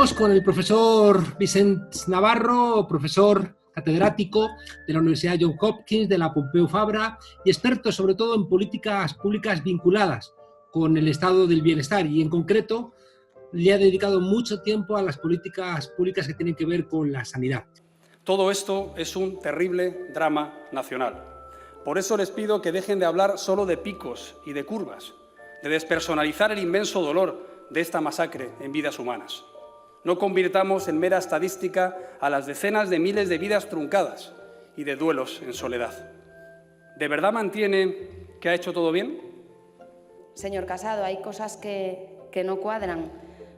Estamos con el profesor Vicente Navarro, profesor catedrático de la Universidad Johns Hopkins, de la Pompeu Fabra y experto sobre todo en políticas públicas vinculadas con el estado del bienestar, y en concreto le ha dedicado mucho tiempo a las políticas públicas que tienen que ver con la sanidad. Todo esto es un terrible drama nacional. Por eso les pido que dejen de hablar solo de picos y de curvas, de despersonalizar el inmenso dolor de esta masacre en vidas humanas. No convirtamos en mera estadística a las decenas de miles de vidas truncadas y de duelos en soledad. ¿De verdad mantiene que ha hecho todo bien? Señor Casado, hay cosas que no cuadran,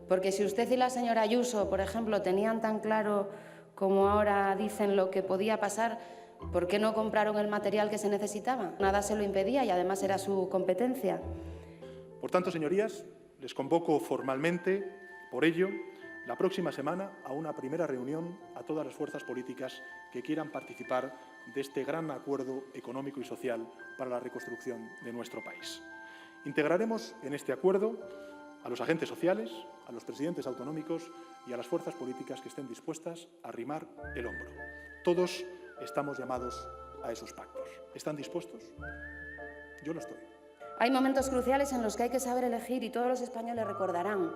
porque si usted y la señora Ayuso, por ejemplo, tenían tan claro como ahora dicen lo que podía pasar, ¿por qué no compraron el material que se necesitaba? Nada se lo impedía y además era su competencia. Por tanto, señorías, les convoco formalmente, por ello, la próxima semana a una primera reunión a todas las fuerzas políticas que quieran participar de este gran acuerdo económico y social para la reconstrucción de nuestro país. Integraremos en este acuerdo a los agentes sociales, a los presidentes autonómicos y a las fuerzas políticas que estén dispuestas a arrimar el hombro. Todos estamos llamados a esos pactos. ¿Están dispuestos? Yo lo estoy. Hay momentos cruciales en los que hay que saber elegir y todos los españoles recordarán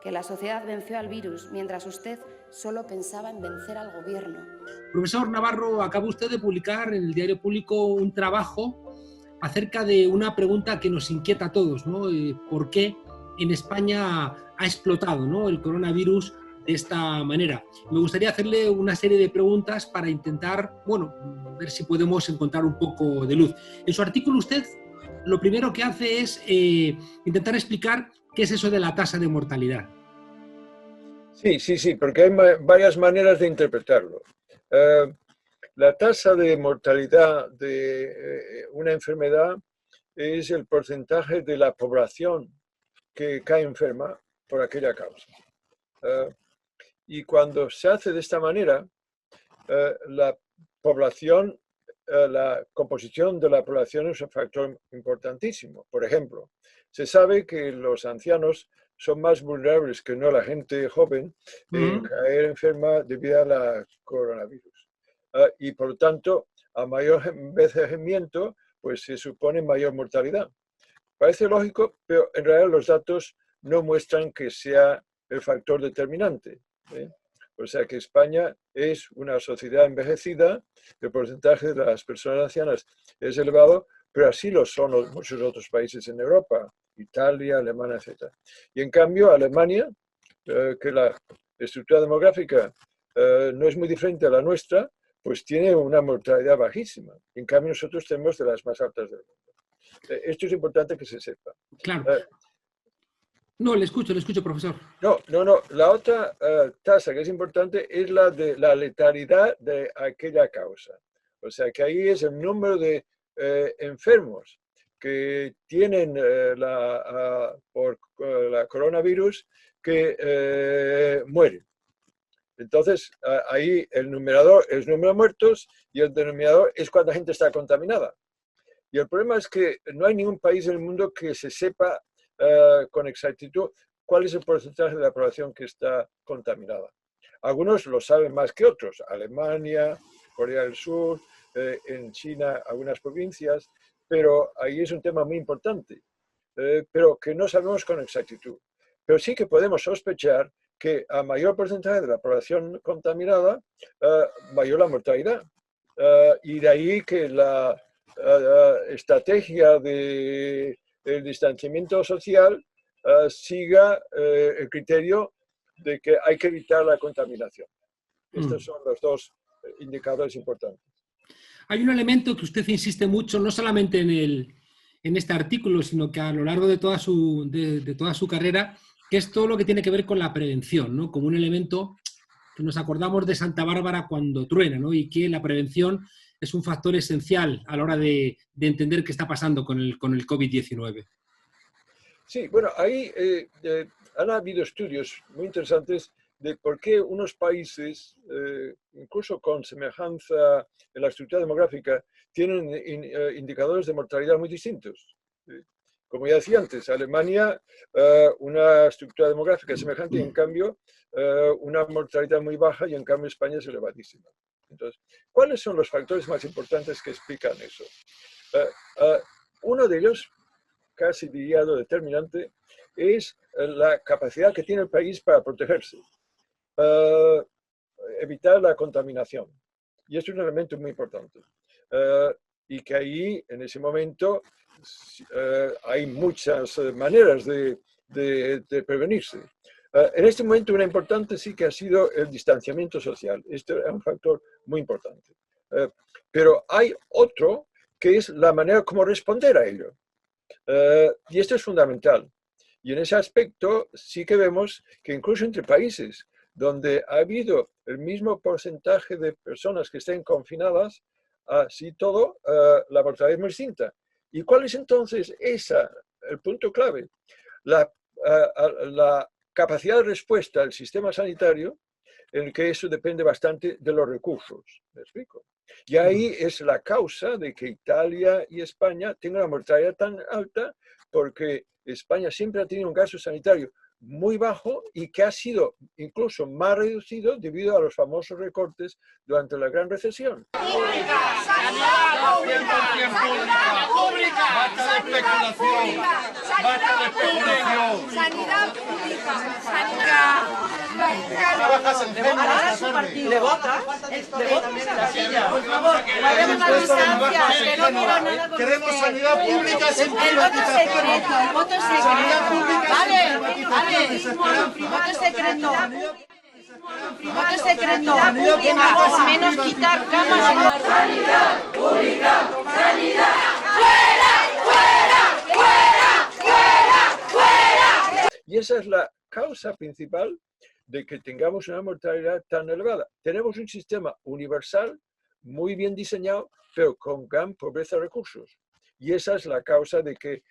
que la sociedad venció al virus mientras usted solo pensaba en vencer al gobierno. Profesor Navarro, acaba usted de publicar en el Diario Público un trabajo acerca de una pregunta que nos inquieta a todos, ¿no? ¿Por qué en España ha explotado, ¿no?, el coronavirus de esta manera? Me gustaría hacerle una serie de preguntas para intentar, bueno, ver si podemos encontrar un poco de luz. En su artículo usted lo primero que hace es intentar explicar qué es eso de la tasa de mortalidad. Sí, porque hay varias maneras de interpretarlo. La tasa de mortalidad de una enfermedad es el porcentaje de la población que cae enferma por aquella causa. Y cuando se hace de esta manera, la población, la composición de la población es un factor importantísimo. Por ejemplo, se sabe que los ancianos son más vulnerables que no la gente joven en caer enferma debido a la coronavirus. Y por lo tanto, a mayor envejecimiento, pues se supone mayor mortalidad. Parece lógico, pero en realidad los datos no muestran que sea el factor determinante. O sea que España es una sociedad envejecida, el porcentaje de las personas ancianas es elevado, pero así lo son muchos otros países en Europa, Italia, Alemania, etc. Y en cambio Alemania, que la estructura demográfica no es muy diferente a la nuestra, pues tiene una mortalidad bajísima. En cambio nosotros tenemos de las más altas del mundo. Esto es importante que se sepa. Claro. No, le escucho, profesor. No. La otra tasa que es importante es la de la letalidad de aquella causa. O sea, que ahí es el número de enfermos que tienen por la coronavirus que mueren. Entonces, ahí el numerador es el número de muertos y el denominador es cuánta gente está contaminada. Y el problema es que no hay ningún país en el mundo que se sepa con exactitud cuál es el porcentaje de la población que está contaminada. Algunos lo saben más que otros. Alemania, Corea del Sur, en China algunas provincias, pero ahí es un tema muy importante, pero que no sabemos con exactitud. Pero sí que podemos sospechar que a mayor porcentaje de la población contaminada, mayor la mortalidad. Y de ahí que la estrategia del distanciamiento social siga el criterio de que hay que evitar la contaminación. Estos son los dos indicadores importantes. Hay un elemento que usted insiste mucho, no solamente en este artículo, sino que a lo largo de toda su carrera, que es todo lo que tiene que ver con la prevención, ¿no? Como un elemento que nos acordamos de Santa Bárbara cuando truena, ¿no? Y que la prevención es un factor esencial a la hora de entender qué está pasando con el COVID-19. Sí, bueno, ahí han habido estudios muy interesantes de por qué unos países, incluso con semejanza en la estructura demográfica, tienen indicadores de mortalidad muy distintos. como ya decía antes, Alemania, una estructura demográfica semejante y en cambio una mortalidad muy baja y en cambio España es elevadísima. Entonces, ¿cuáles son los factores más importantes que explican eso? Uno de ellos, casi diría lo determinante, es la capacidad que tiene el país para protegerse, evitar la contaminación. Y es un elemento muy importante. Y que ahí, en ese momento, hay muchas maneras de prevenirse. En este momento, una importante sí que ha sido el distanciamiento social. Este es un factor muy importante. Pero hay otro que es la manera como responder a ello. Y esto es fundamental. Y en ese aspecto sí que vemos que incluso entre países donde ha habido el mismo porcentaje de personas que estén confinadas, así todo, la mortalidad es muy distinta. ¿Y cuál es entonces el punto clave? La capacidad de respuesta del sistema sanitario, en el que eso depende bastante de los recursos. ¿Me explico? Y ahí es la causa de que Italia y España tengan una mortalidad tan alta, porque España siempre ha tenido un gasto sanitario muy bajo y que ha sido incluso más reducido debido a los famosos recortes durante la Gran Recesión. ¿Le vota? Por favor, guardemos las distancias, que no quiero nada con Queremos usted. sanidad pública sin El voto es secreto, el voto es secreto. Vale, voto es secreto. Voto es secreto. Menos quitar camas. Sanidad pública, sanidad. ¡Fuera, fuera, fuera, fuera, fuera! Y esa es la causa principal de que tengamos una mortalidad tan elevada. Tenemos un sistema universal muy bien diseñado, pero con gran pobreza de recursos. Y esa es la causa de que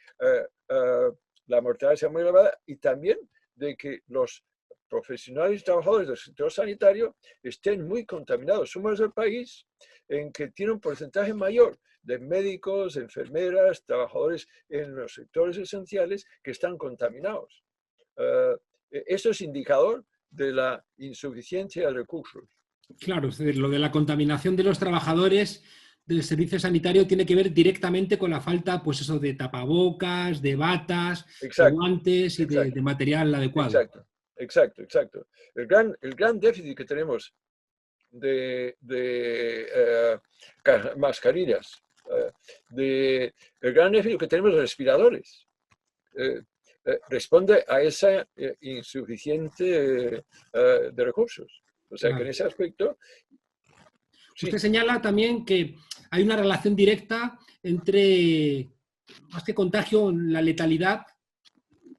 la mortalidad sea muy elevada y también de que los profesionales y trabajadores del sector sanitario estén muy contaminados. Somos el país en que tiene un porcentaje mayor de médicos, enfermeras, trabajadores en los sectores esenciales que están contaminados. Esto es indicador de la insuficiencia de recursos. Claro, es decir, lo de la contaminación de los trabajadores del servicio sanitario tiene que ver directamente con la falta, pues eso, de tapabocas, de batas, de guantes y de material adecuado. Exacto. El gran déficit que tenemos de mascarillas, el gran déficit que tenemos de respiradores, responde a esa insuficiente de recursos. O sea que en ese aspecto... Sí. Usted señala también que hay una relación directa entre, más que contagio, la letalidad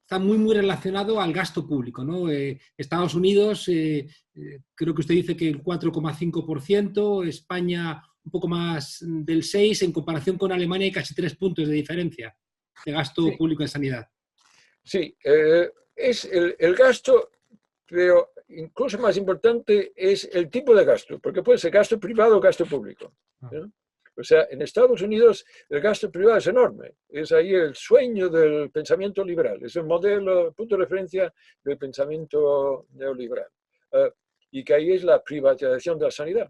está muy relacionado al gasto público, ¿no? Estados Unidos, creo que usted dice que el 4,5%, España un poco más del 6%, en comparación con Alemania hay casi 3 puntos de diferencia de gasto público en sanidad. Sí, es el gasto, pero incluso más importante es el tipo de gasto, porque puede ser gasto privado o gasto público, ¿no? O sea, en Estados Unidos el gasto privado es enorme, es ahí el sueño del pensamiento liberal, es el modelo, el punto de referencia del pensamiento neoliberal, y que ahí es la privatización de la sanidad,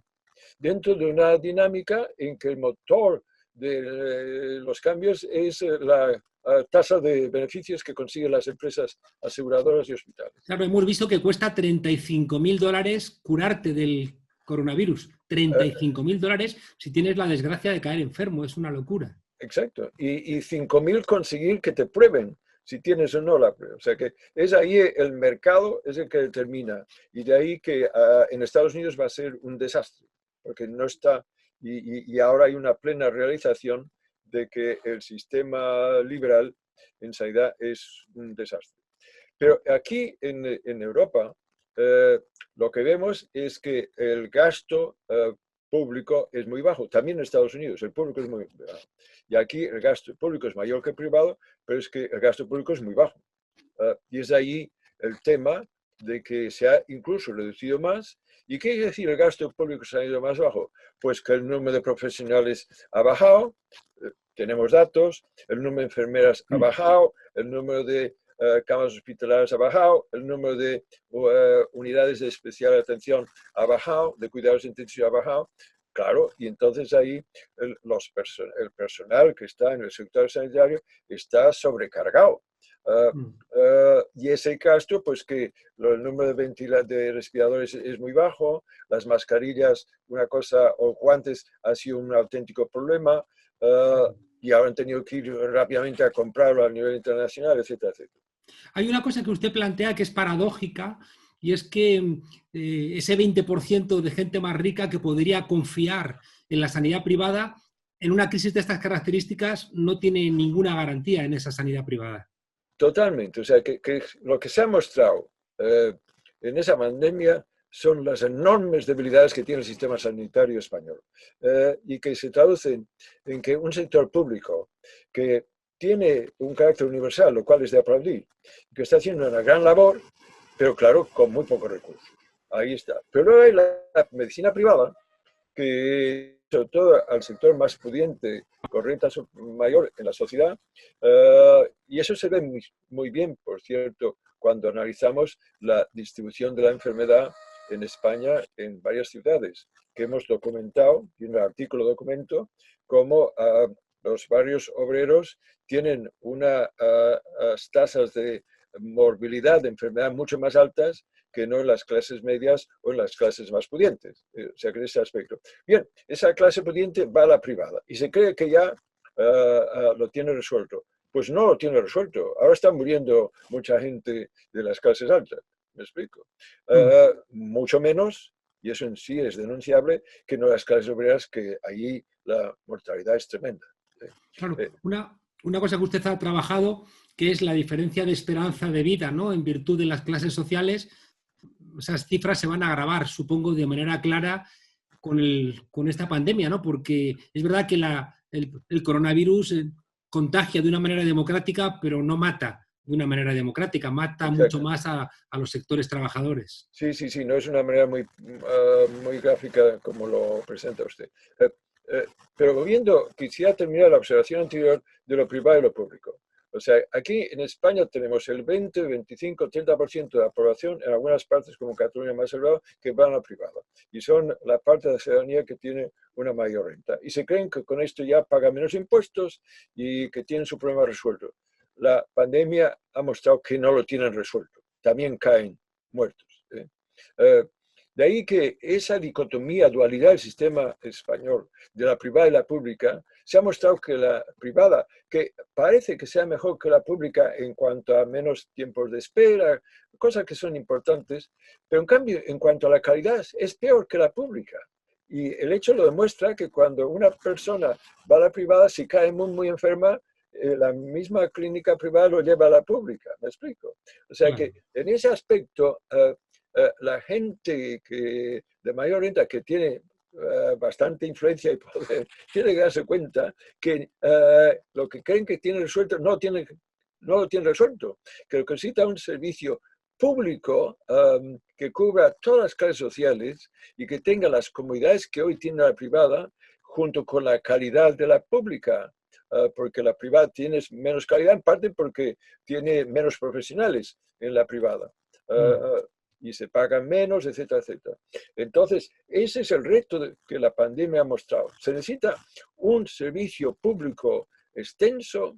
dentro de una dinámica en que el motor de los cambios es la tasa de beneficios que consiguen las empresas aseguradoras y hospitales. Claro, hemos visto que cuesta $35.000 curarte del coronavirus. $35.000 si tienes la desgracia de caer enfermo, es una locura. Exacto, y 5.000 conseguir que te prueben si tienes o no la prueba. O sea que es ahí el mercado, es el que determina. Y de ahí que en Estados Unidos va a ser un desastre, porque no está, y ahora hay una plena realización de que el sistema liberal en sanidad es un desastre. Pero aquí en Europa lo que vemos es que el gasto público es muy bajo. También en Estados Unidos el público es muy bajo. Y aquí el gasto público es mayor que el privado, pero es que el gasto público es muy bajo. Y es ahí el tema de que se ha incluso reducido más. ¿Y qué quiere decir el gasto público se ha ido más bajo? Pues que el número de profesionales ha bajado, tenemos datos, el número de enfermeras ha bajado, el número de camas hospitalarias ha bajado, el número de unidades de especial atención ha bajado, de cuidados intensivos ha bajado. Claro, y entonces ahí el personal que está en el sector sanitario está sobrecargado. Y ese gasto, pues que el número de respiradores es muy bajo, las mascarillas, una cosa, o guantes, ha sido un auténtico problema, y ahora han tenido que ir rápidamente a comprarlo a nivel internacional, etcétera, etcétera. Hay una cosa que usted plantea que es paradójica, y es que ese 20% de gente más rica que podría confiar en la sanidad privada, en una crisis de estas características no tiene ninguna garantía en esa sanidad privada. Totalmente. O sea, que lo que se ha mostrado en esa pandemia son las enormes debilidades que tiene el sistema sanitario español, y que se traducen en que un sector público que tiene un carácter universal, lo cual es de aplaudir, que está haciendo una gran labor, pero claro, con muy pocos recursos. Ahí está. Pero luego hay la medicina privada, que sobre todo al sector más pudiente, con renta mayor en la sociedad, y eso se ve muy bien, por cierto, cuando analizamos la distribución de la enfermedad en España en varias ciudades, que hemos documentado, y en el artículo documento, cómo los barrios obreros tienen unas tasas de morbilidad de enfermedad mucho más altas que no en las clases medias o en las clases más pudientes. O sea, que en ese aspecto. Bien, esa clase pudiente va a la privada y se cree que ya lo tiene resuelto. Pues no lo tiene resuelto. Ahora está muriendo mucha gente de las clases altas. ¿Me explico? Mucho menos, y eso en sí es denunciable, que no las clases obreras, que allí la mortalidad es tremenda. Claro, una cosa que usted ha trabajado, que es la diferencia de esperanza de vida, ¿no? En virtud de las clases sociales, esas cifras se van a agravar, supongo, de manera clara con esta pandemia, ¿no? Porque es verdad que el coronavirus contagia de una manera democrática, pero no mata de una manera democrática, mata mucho más a los sectores trabajadores. Sí, no es una manera muy gráfica como lo presenta usted. Pero quisiera terminar la observación anterior de lo privado y lo público. O sea, aquí en España tenemos el 20, 25, 30% de la población, en algunas partes como Cataluña más elevado, que van a la privada. Y son la parte de la ciudadanía que tiene una mayor renta. Y se creen que con esto ya pagan menos impuestos y que tienen su problema resuelto. La pandemia ha mostrado que no lo tienen resuelto. También caen muertos. De ahí que esa dicotomía, dualidad del sistema español, de la privada y la pública, se ha mostrado que la privada, que parece que sea mejor que la pública en cuanto a menos tiempos de espera, cosas que son importantes, pero en cambio, en cuanto a la calidad, es peor que la pública. Y el hecho lo demuestra que cuando una persona va a la privada, si cae muy enferma, la misma clínica privada lo lleva a la pública. ¿Me explico? O sea que en ese aspecto, la gente de mayor renta que tiene bastante influencia y poder, tiene que darse cuenta que lo que creen que tiene resuelto no lo tiene resuelto, que lo que necesita un servicio público que cubra todas las clases sociales y que tenga las comodidades que hoy tiene la privada junto con la calidad de la pública, porque la privada tiene menos calidad, en parte porque tiene menos profesionales en la privada. Y se pagan menos, etcétera, etcétera. Entonces, ese es el reto que la pandemia ha mostrado. Se necesita un servicio público extenso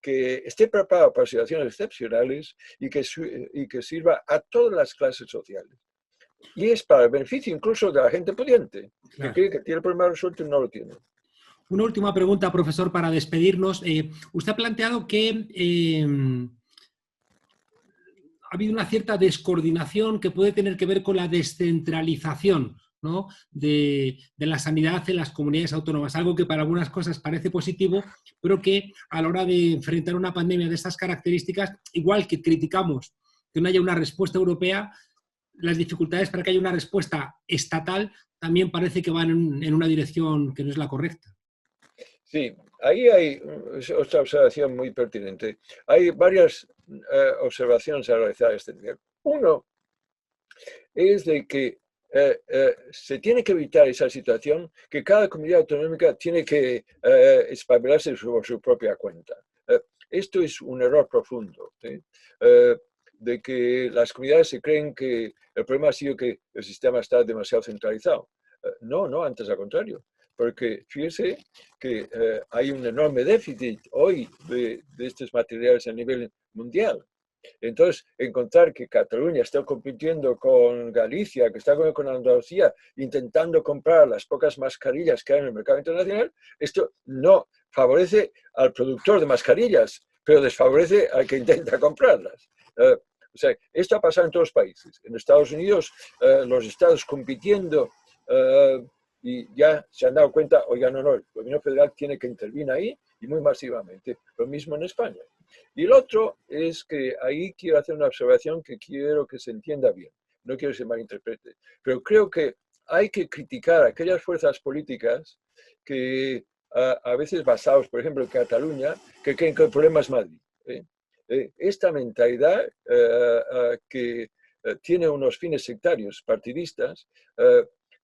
que esté preparado para situaciones excepcionales y que sirva a todas las clases sociales. Y es para el beneficio incluso de la gente pudiente, que cree que tiene el problema resuelto y no lo tiene. Una última pregunta, profesor, para despedirnos. Usted ha planteado que ha habido una cierta descoordinación que puede tener que ver con la descentralización, ¿no?, de la sanidad en las comunidades autónomas, algo que para algunas cosas parece positivo, pero que a la hora de enfrentar una pandemia de estas características, igual que criticamos que no haya una respuesta europea, las dificultades para que haya una respuesta estatal también parece que van en una dirección que no es la correcta. Sí, ahí hay otra observación muy pertinente. Hay varias observaciones a realizar a este nivel. Uno es de que se tiene que evitar esa situación que cada comunidad autonómica tiene que espabilarse por su propia cuenta. Esto es un error profundo, de que las comunidades se creen que el problema ha sido que el sistema está demasiado centralizado. No, antes al contrario. Porque fíjese que hay un enorme déficit hoy de estos materiales a nivel mundial. Entonces, encontrar que Cataluña está compitiendo con Galicia, que está con Andalucía, intentando comprar las pocas mascarillas que hay en el mercado internacional, esto no favorece al productor de mascarillas, pero desfavorece al que intenta comprarlas. O sea, esto ha pasado en todos los países. En Estados Unidos, los estados compitiendo y ya se han dado cuenta, oiga, no, el gobierno federal tiene que intervenir ahí y muy masivamente. Lo mismo en España. Y el otro es que ahí quiero hacer una observación que quiero que se entienda bien. No quiero que se malinterprete. Pero creo que hay que criticar a aquellas fuerzas políticas que a veces basados, por ejemplo, en Cataluña, que creen que el problema es Madrid. Esta mentalidad que tiene unos fines sectarios, partidistas,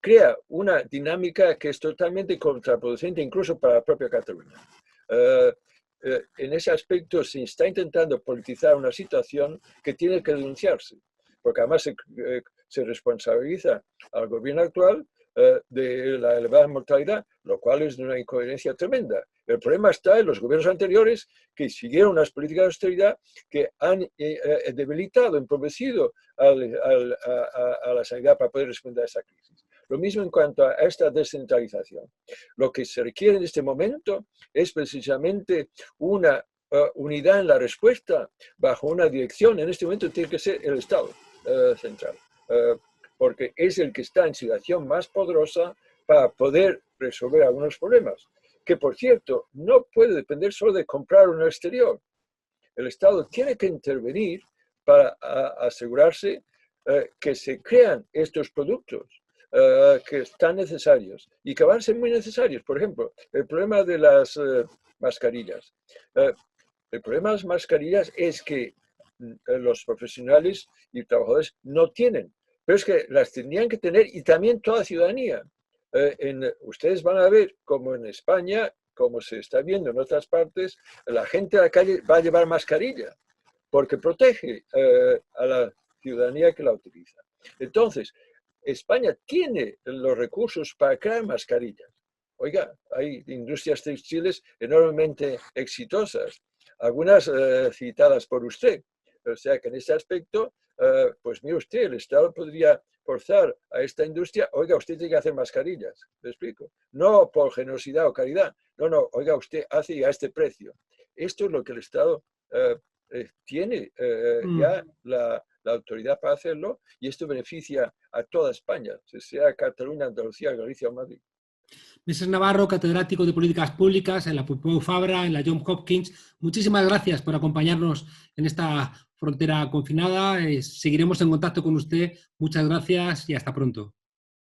crea una dinámica que es totalmente contraproducente incluso para la propia Cataluña. En ese aspecto se está intentando politizar una situación que tiene que denunciarse, porque además se responsabiliza al gobierno actual de la elevada mortalidad, lo cual es de una incoherencia tremenda. El problema está en los gobiernos anteriores que siguieron unas políticas de austeridad que han debilitado, empobrecido a la sanidad para poder responder a esa crisis. Lo mismo en cuanto a esta descentralización. Lo que se requiere en este momento es precisamente una unidad en la respuesta bajo una dirección. En este momento tiene que ser el Estado central, porque es el que está en situación más poderosa para poder resolver algunos problemas, que por cierto no puede depender solo de comprar en el exterior. El Estado tiene que intervenir para asegurarse que se crean estos productos que están necesarios y que van a ser muy necesarios. Por ejemplo, el problema de las mascarillas. El problema de las mascarillas es que los profesionales y trabajadores no tienen, pero es que las tendrían que tener y también toda la ciudadanía. Ustedes van a ver como en España, como se está viendo en otras partes, la gente a la calle va a llevar mascarilla porque protege a la ciudadanía que la utiliza. Entonces, España tiene los recursos para crear mascarillas. Oiga, hay industrias textiles enormemente exitosas, algunas citadas por usted. O sea que en ese aspecto, pues mire usted, el Estado podría forzar a esta industria, oiga, usted tiene que hacer mascarillas, ¿me explico? No por generosidad o caridad, no, oiga, usted hace a este precio. Esto es lo que el Estado tiene ya la autoridad para hacerlo, y esto beneficia a toda España, sea Cataluña, Andalucía, Galicia o Madrid. Mr. Navarro, catedrático de Políticas Públicas en la Pompeu Fabra, en la Johns Hopkins, muchísimas gracias por acompañarnos en esta frontera confinada. Seguiremos en contacto con usted. Muchas gracias y hasta pronto.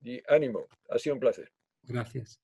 Y ánimo, ha sido un placer. Gracias.